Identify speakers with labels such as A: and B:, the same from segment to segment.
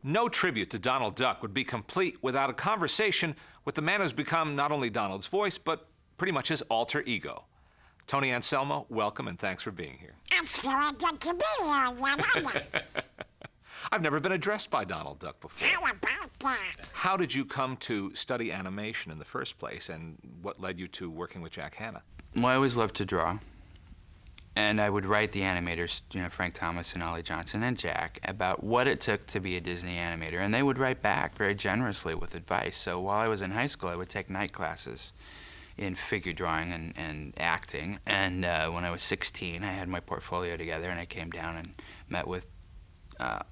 A: No tribute to Donald Duck would be complete without a conversation with the man who's become not only Donald's voice, but pretty much his alter ego. Tony Anselmo, welcome and thanks for being here.
B: It's very good to be here, Walt.
A: I've never been addressed by Donald Duck before.
B: How about that?
A: How did you come to study animation in the first place, and what led you to working with Jack Hanna?
C: Well, I always loved to draw. And I would write the animators, Frank Thomas and Ollie Johnson and Jack, about what it took to be a Disney animator. And they would write back very generously with advice. So while I was in high school, I would take night classes in figure drawing and acting. And when I was 16, I had my portfolio together, and I came down and met with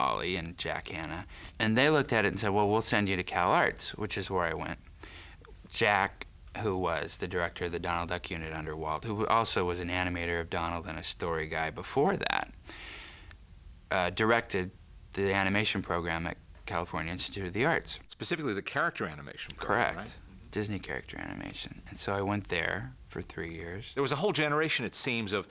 C: Ollie and Jack Hanna. And they looked at it and said, well, we'll send you to Cal Arts, which is where I went. Jack, who was the director of the Donald Duck unit under Walt, who also was an animator of Donald and a story guy before that, directed the animation program at California Institute of the Arts.
A: Specifically the character animation program,
C: Correct.
A: right?
C: Disney character animation. And so I went there for 3 years.
A: There was a whole generation, it seems, of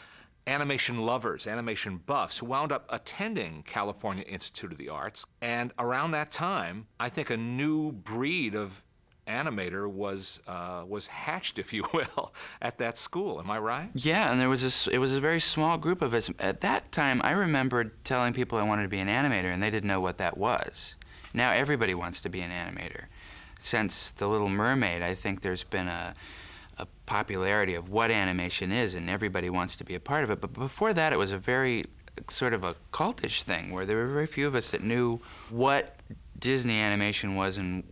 A: animation lovers, animation buffs, who wound up attending California Institute of the Arts. And around that time, I think a new breed of animator was hatched, if you will, at that school. Am I right?
C: Yeah, and it was a very small group of us. At that time, I remembered telling people I wanted to be an animator, and they didn't know what that was. Now everybody wants to be an animator. Since The Little Mermaid, I think there's been a popularity of what animation is, and everybody wants to be a part of it. But before that, it was a very sort of a cultish thing, where there were very few of us that knew what Disney animation was and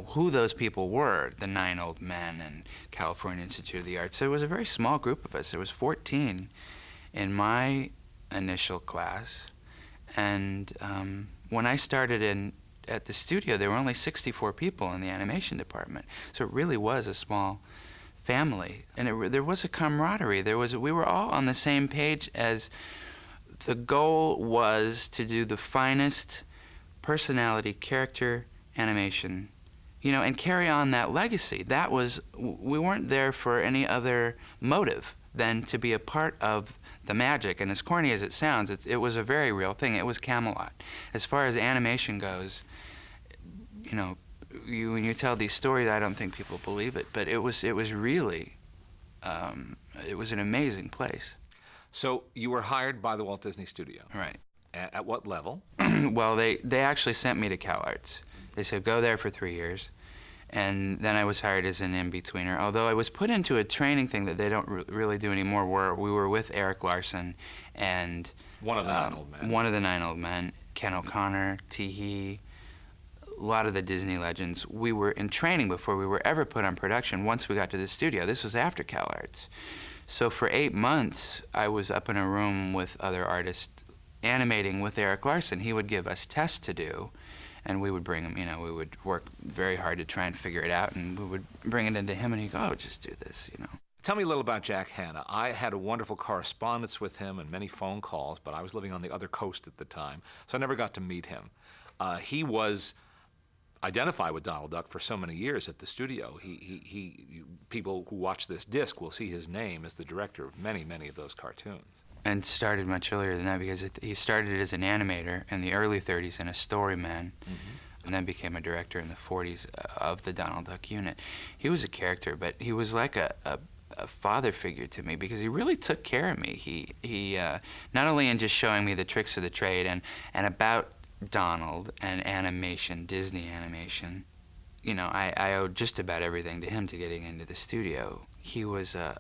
C: who those people were, the 9 Old Men and California Institute of the Arts. So it was a very small group of us. There was 14 in my initial class. And when I started at the studio, there were only 64 people in the animation department. So it really was a small family. And there was a camaraderie. We were all on the same page, as the goal was to do the finest personality, character animation, and carry on that legacy. We weren't there for any other motive than to be a part of the magic. And as corny as it sounds, it was a very real thing. It was Camelot. As far as animation goes, when you tell these stories, I don't think people believe it, but it was really, it was an amazing place.
A: So you were hired by the Walt Disney Studio.
C: Right.
A: At what level?
C: Well, they actually sent me to Cal Arts. They said, go there for 3 years. And then I was hired as an in-betweener, although I was put into a training thing that they don't really do anymore, where we were with Eric Larson and
A: one of the 9 Old Men.
C: One of the 9 Old Men, Ken O'Connor, Tee, a lot of the Disney legends. We were in training before we were ever put on production once we got to the studio. This was after Cal Arts. So for 8 months, I was up in a room with other artists animating with Eric Larson. He would give us tests to do, and we would bring him, we would work very hard to try and figure it out, and we would bring it into him, and he'd go, oh, just do this,
A: Tell me a little about Jack Hanna. I had a wonderful correspondence with him and many phone calls, but I was living on the other coast at the time, so I never got to meet him. He was identified with Donald Duck for so many years at the studio. People who watch this disc will see his name as the director of many, many of those cartoons.
C: And started much earlier than that, because he started as an animator in the early 30s and a storyman, and then became a director in the 40s of the Donald Duck unit. He was a character, but he was like a father figure to me, because he really took care of me. He not only in just showing me the tricks of the trade and about Donald and animation, Disney animation, I owed just about everything to him to getting into the studio. He was a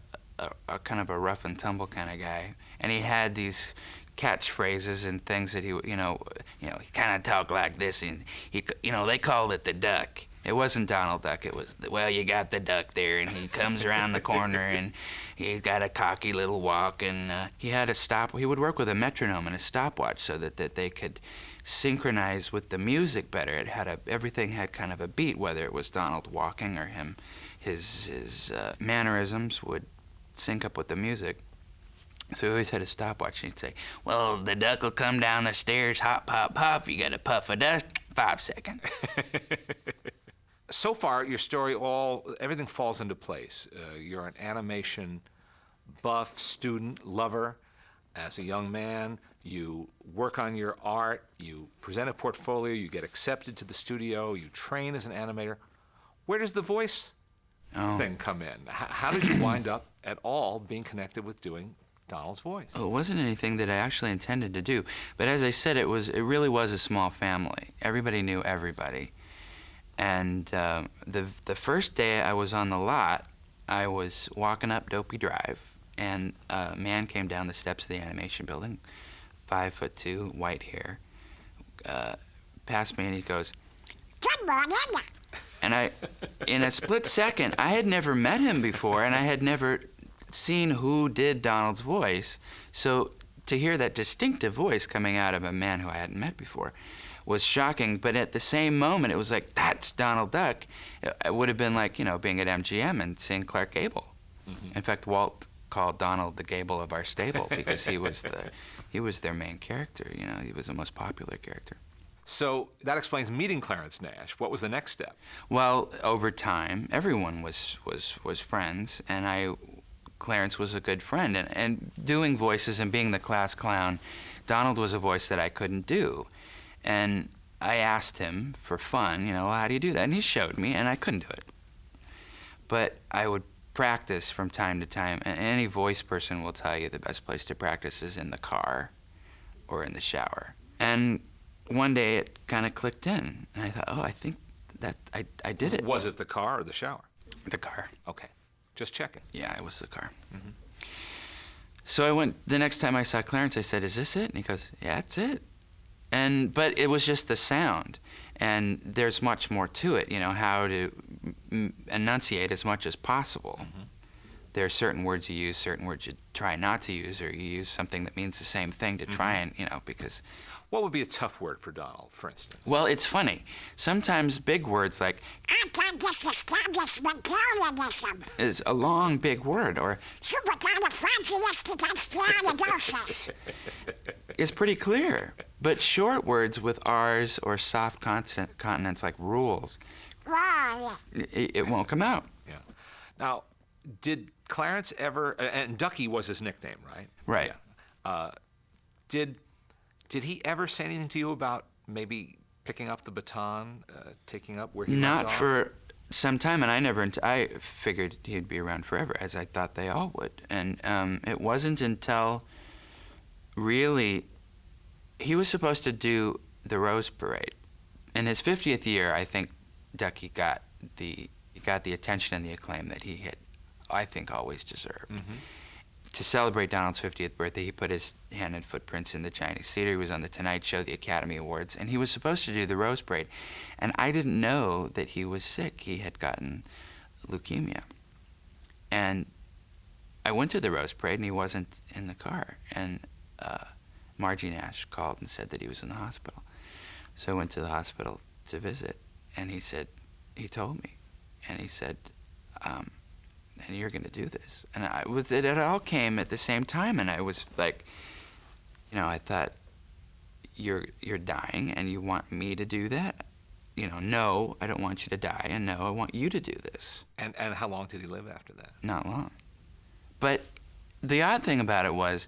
C: kind of a rough and tumble kind of guy, and he had these catchphrases and things that he kind of talked like this, and they called it the duck. It wasn't Donald Duck. It was, well, you got the duck there, and he comes around the corner, and he got a cocky little walk, and he had a stop. He would work with a metronome and a stopwatch so that they could synchronize with the music better. Everything had kind of a beat, whether it was Donald walking or his mannerisms would sync up with the music. So he always had a stopwatch, and he'd say, well, the duck will come down the stairs, hop, pop, pop, you got a puff of dust, 5 seconds.
A: So far, your story, everything falls into place. You're an animation buff, student, lover. As a young man, you work on your art, you present a portfolio, you get accepted to the studio, you train as an animator. Where does the voice thing come in? How did you wind up at all being connected with doing Donald's voice?
C: Well, it wasn't anything that I actually intended to do. But as I said, it really was a small family. Everybody knew everybody. And the first day I was on the lot, I was walking up Dopey Drive, and a man came down the steps of the animation building, 5'2", white hair, past me, and he goes,
B: Good morning.
C: and I, in a split second, I had never met him before, and I had never seen who did Donald's voice. So to hear that distinctive voice coming out of a man who I hadn't met before was shocking. But at the same moment, it was like, that's Donald Duck. It would have been like, being at MGM and seeing Clark Gable. Mm-hmm. In fact, Walt called Donald the Gable of our stable because he was their main character. He was the most popular character.
A: So that explains meeting Clarence Nash. What was the next step?
C: Well, over time, everyone was friends, and Clarence was a good friend. And doing voices and being the class clown, Donald was a voice that I couldn't do. And I asked him for fun, well, how do you do that? And he showed me, and I couldn't do it. But I would practice from time to time, and any voice person will tell you the best place to practice is in the car or in the shower. And one day it kind of clicked in, and I thought, I think that I did it.
A: Was it the car or the shower?
C: The car.
A: Okay, just checking.
C: Yeah, it was the car. Mm-hmm. So I went, the next time I saw Clarence, I said, is this it? And he goes, yeah, that's it. But it was just the sound, and there's much more to it, how to enunciate as much as possible. Mm-hmm. There are certain words you use, certain words you try not to use, or you use something that means the same thing to try and, because...
A: What would be a tough word for Donald, for instance?
C: Well, it's funny. Sometimes big words like
B: Anti-disestablishmentarianism
C: is a long, big word, or
B: supercalifragilisticexpialidocious
C: is pretty clear. But short words with R's or soft consonants like rules, it won't come out.
A: Yeah. Now, did Clarence ever, and Ducky was his nickname, right?
C: Right.
A: Yeah. Did he ever say anything to you about maybe picking up the baton, taking up where he left off?
C: Not for some time, and I figured he'd be around forever, as I thought they all would. And it wasn't until really he was supposed to do the Rose Parade. In his 50th year, I think Ducky got the attention and the acclaim that he had, I think, always deserved. Mm-hmm. To celebrate Donald's 50th birthday, he put his hand and footprints in the Chinese Theater. He was on The Tonight Show, the Academy Awards, and he was supposed to do the Rose Parade. And I didn't know that he was sick. He had gotten leukemia. And I went to the Rose Parade, and he wasn't in the car. And Margie Nash called and said that he was in the hospital. So I went to the hospital to visit, and he told me, and he said, and you're going to do this. And it all came at the same time, and I was like, I thought, you're dying, and you want me to do that? No, I don't want you to die, and no, I want you to do this.
A: And how long did he live after that?
C: Not long. But the odd thing about it was,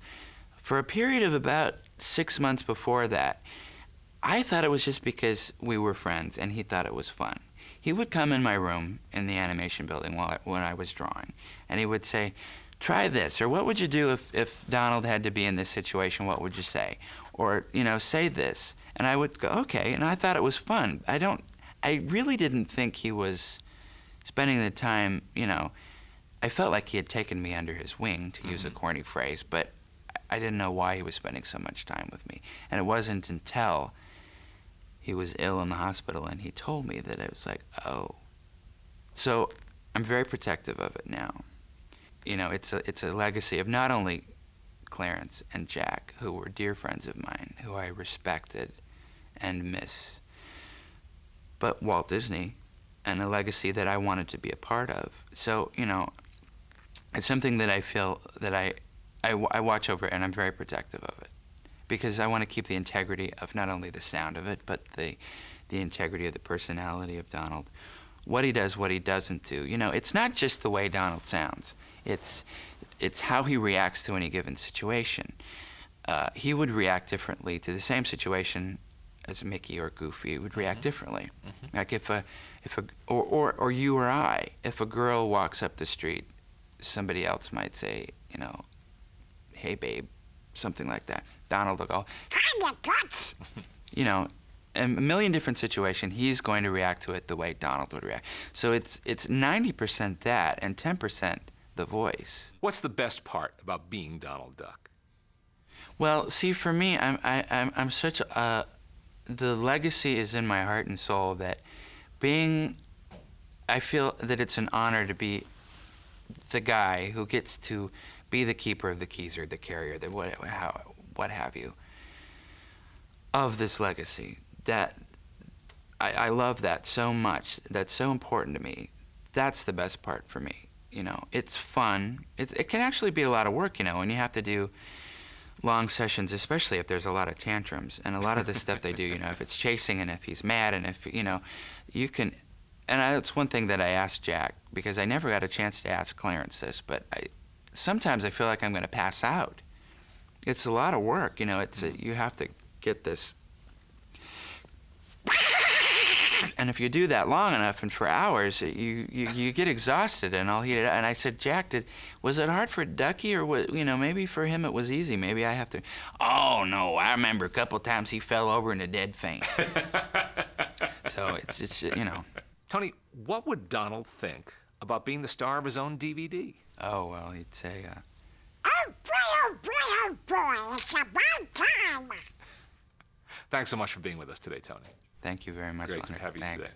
C: for a period of about 6 months before that, I thought it was just because we were friends, and he thought it was fun. He would come in my room in the animation building when I was drawing, and he would say, try this, or what would you do if Donald had to be in this situation, what would you say? Or, say this. And I would go, okay, and I thought it was fun. I really didn't think he was spending the time, I felt like he had taken me under his wing, to use a corny phrase, but I didn't know why he was spending so much time with me. And it wasn't until he was ill in the hospital and he told me that it was like, oh. So I'm very protective of it now. It's a legacy of not only Clarence and Jack, who were dear friends of mine, who I respected and miss, but Walt Disney, and a legacy that I wanted to be a part of. So, it's something that I feel that I watch over, and I'm very protective of it, because I want to keep the integrity of not only the sound of it, but the integrity of the personality of Donald. What he does, what he doesn't do. It's not just the way Donald sounds. It's how he reacts to any given situation. he would react differently to the same situation as Mickey or Goofy. He would react differently. Like or you or I, if a girl walks up the street, somebody else might say, you know, hey babe, something like that. Donald will go,
B: Kinda guts.
C: you know, in a million different situations, he's going to react to it the way Donald would react. So it's 90% that and 10% the voice.
A: What's the best part about being Donald Duck?
C: Well, see, for me, I'm such a the legacy is in my heart and soul that I feel that it's an honor to be the guy who gets to be the keeper of the keys or the carrier, the what have you, of this legacy. That I love that so much. That's so important to me. That's the best part for me. You know, it's fun. It can actually be a lot of work, you know, when you have to do long sessions, especially if there's a lot of tantrums and a lot of the stuff they do, you know, if it's chasing and if he's mad and if, you know, you can, and that's one thing that I asked Jack, because I never got a chance to ask Clarence this, but sometimes I feel like I'm going to pass out. It's a lot of work, you know, you have to get this. And if you do that long enough and for hours, you get exhausted and all heated up. And I said, Jack, was it hard for Ducky, or you know, maybe for him it was easy. Maybe I have to. Oh no, I remember a couple times he fell over in a dead faint. So it's you know.
A: Tony, what would Donald think about being the star of his own DVD?
C: Oh well, he'd say.
B: Oh boy, oh boy, oh boy, it's about time.
A: Thanks so much for being with us today, Tony.
C: Thank you very much,
A: Great to
C: Leonard.
A: have you
C: Thanks.
A: today.